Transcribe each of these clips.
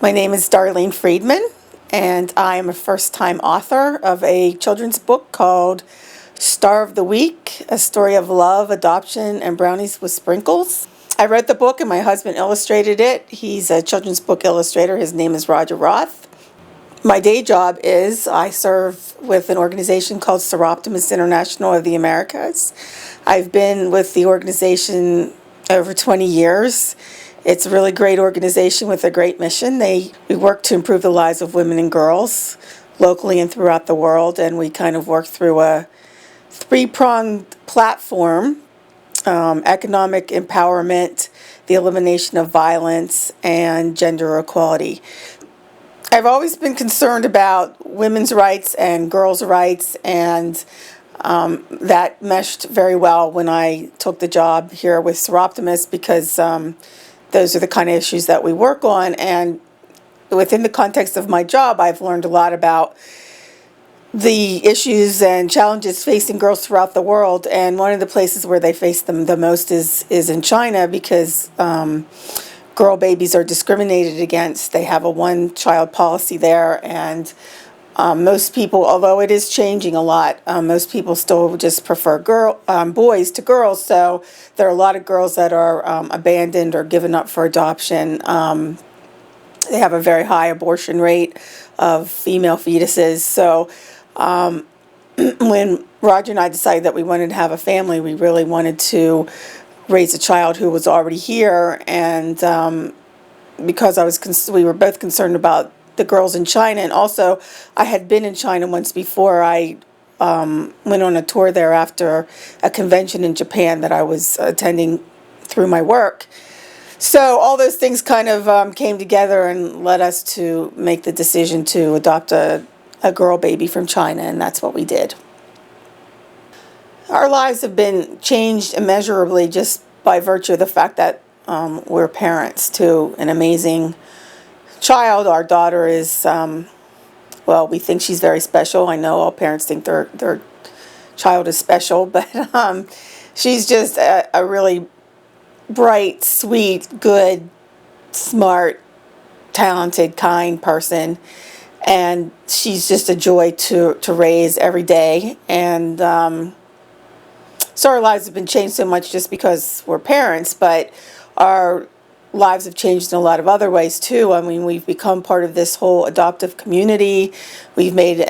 My name is Darlene Friedman, and I am a first-time author of a children's book called Star of the Week, a story of love, adoption, and brownies with sprinkles. I wrote the book and my husband illustrated it. He's a children's book illustrator. His name is Roth. My day job is I serve with an organization called Soroptimist International of the Americas. I've been with the organization over 20 years. It's a really great organization with a great mission. We work to improve the lives of women and girls locally and throughout the world, and we kind of work through a three-pronged platform: economic empowerment, the elimination of violence, and gender equality. I've always been concerned about women's rights and girls' rights, and that meshed very well when I took the job here with Soroptimist because those are the kind of issues that we work on. And within the context of my job, I've learned a lot about the issues and challenges facing girls throughout the world. And one of the places where they face them the most is in China, because girl babies are discriminated against. They have a one-child policy there, and most people, although it is changing a lot, most people still just prefer boys to girls. So there are a lot of girls that are abandoned or given up for adoption. They have a very high abortion rate of female fetuses. So when Roger and I decided that we wanted to have a family, we really wanted to raise a child who was already here. And because we were both concerned about the girls in China, and also I had been in China once before. I went on a tour there after a convention in Japan that I was attending through my work. So all those things kind of came together and led us to make the decision to adopt a girl baby from China, and that's what we did. Our lives have been changed immeasurably just by virtue of the fact that we're parents to an amazing child. Our daughter is, we think she's very special. I know all parents think their child is special, but she's just a really bright, sweet, good, smart, talented, kind person. And she's just a joy to raise every day. And so our lives have been changed so much just because we're parents, but our lives have changed in a lot of other ways too. I mean, we've become part of this whole adoptive community. We've made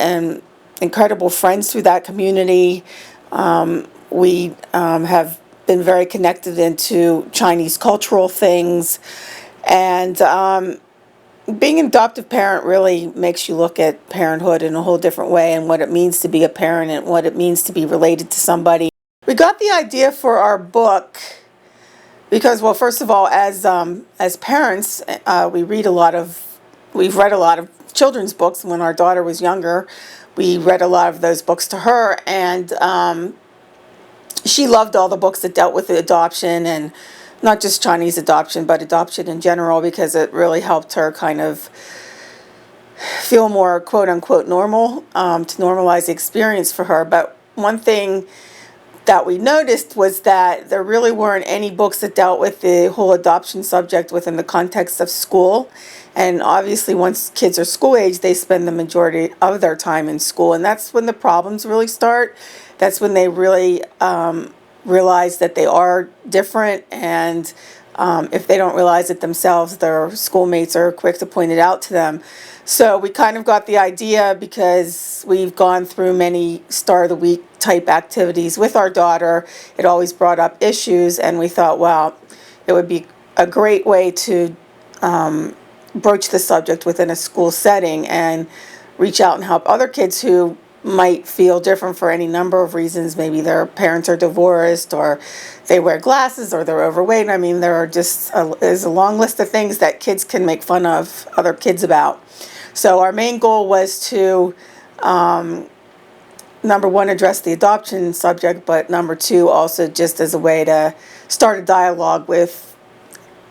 incredible friends through that community. We have been very connected into Chinese cultural things. And being an adoptive parent really makes you look at parenthood in a whole different way, and what it means to be a parent and what it means to be related to somebody. We got the idea for our book because, well, first of all, as parents, we've read a lot of children's books. When our daughter was younger, we read a lot of those books to her, and she loved all the books that dealt with adoption, and not just Chinese adoption, but adoption in general, because it really helped her kind of feel more quote-unquote normal, to normalize the experience for her. But one thing that we noticed was that there really weren't any books that dealt with the whole adoption subject within the context of school. And obviously once kids are school age, they spend the majority of their time in school, and that's when the problems really start. That's when they really realize that they are different, and if they don't realize it themselves, their schoolmates are quick to point it out to them. So we kind of got the idea because we've gone through many Star of the Week type activities with our daughter. It always brought up issues, and we thought, well, it would be a great way to broach the subject within a school setting and reach out and help other kids who might feel different for any number of reasons. Maybe their parents are divorced, or they wear glasses, or they're overweight. I mean, there's a long list of things that kids can make fun of other kids about. So our main goal was to, number one, address the adoption subject, but number two, also just as a way to start a dialogue with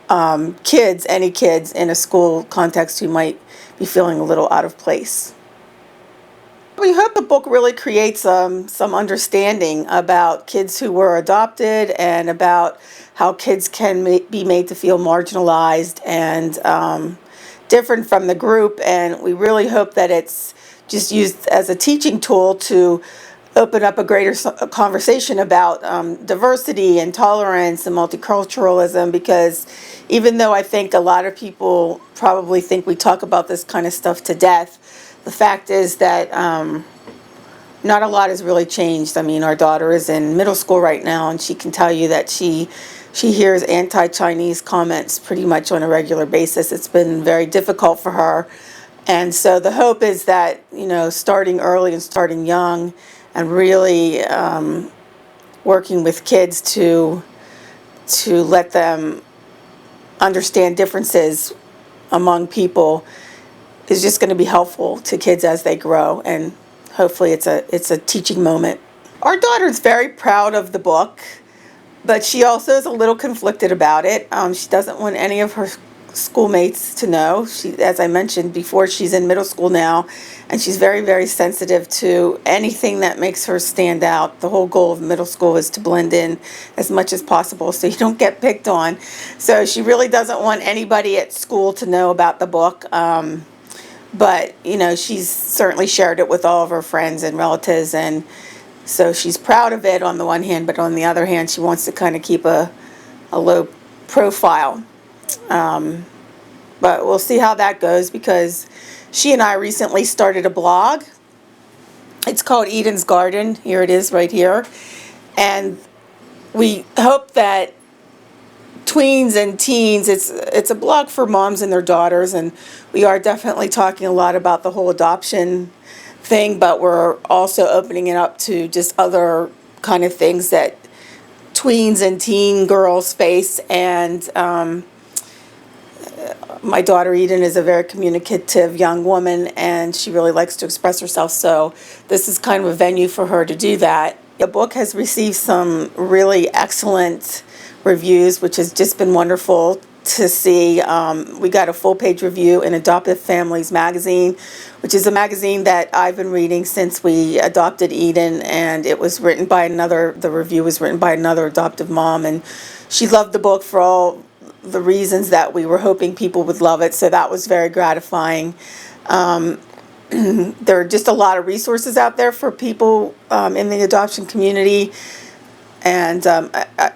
any kids in a school context who might be feeling a little out of place. We hope the book really creates some understanding about kids who were adopted, and about how kids can be made to feel marginalized and different from the group, and we really hope that it's just used as a teaching tool to open up a greater conversation about diversity and tolerance and multiculturalism, because even though I think a lot of people probably think we talk about this kind of stuff to death, the fact is that not a lot has really changed. I mean, our daughter is in middle school right now, and she can tell you that she hears anti-Chinese comments pretty much on a regular basis. It's been very difficult for her. And so the hope is that, starting early and starting young and really working with kids to let them understand differences among people is just going to be helpful to kids as they grow. And hopefully it's a teaching moment. Our daughter's very proud of the book, but she also is a little conflicted about it. She doesn't want any of her schoolmates to know. She, as I mentioned before, she's in middle school now, and she's very, very sensitive to anything that makes her stand out. The whole goal of middle school is to blend in as much as possible so you don't get picked on. So she really doesn't want anybody at school to know about the book. But, she's certainly shared it with all of her friends and relatives, and so she's proud of it on the one hand, but on the other hand, she wants to kind of keep a low profile. But we'll see how that goes, because she and I recently started a blog. It's called Eden's Garden. Here it is right here. And we hope that tweens and teens, it's a blog for moms and their daughters, and we are definitely talking a lot about the whole adoption thing, but we're also opening it up to just other kind of things that tweens and teen girls face. And my daughter Eden is a very communicative young woman, and she really likes to express herself, so this is kind of a venue for her to do that. The book has received some really excellent reviews, which has just been wonderful to see. We got a full-page review in Adoptive Families magazine, which is a magazine that I've been reading since we adopted Eden, and it was written by the review was written by another adoptive mom, and she loved the book for all the reasons that we were hoping people would love it, so that was very gratifying. There are just a lot of resources out there for people in the adoption community. And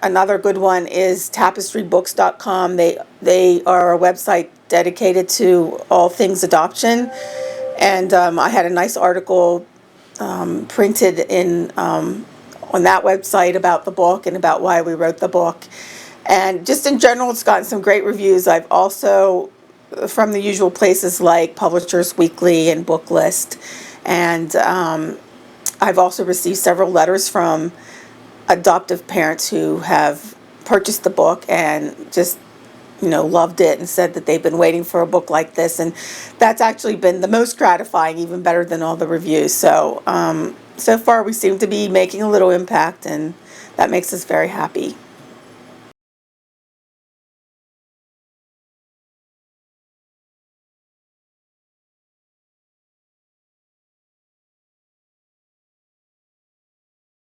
another good one is tapestrybooks.com. They are a website dedicated to all things adoption. And I had a nice article printed on that website about the book and about why we wrote the book. And just in general, it's gotten some great reviews. I've also, from the usual places like Publishers Weekly and Booklist, and I've also received several letters from adoptive parents who have purchased the book and just loved it and said that they've been waiting for a book like this, and that's actually been the most gratifying, even better than all the reviews. So so far we seem to be making a little impact, and that makes us very happy.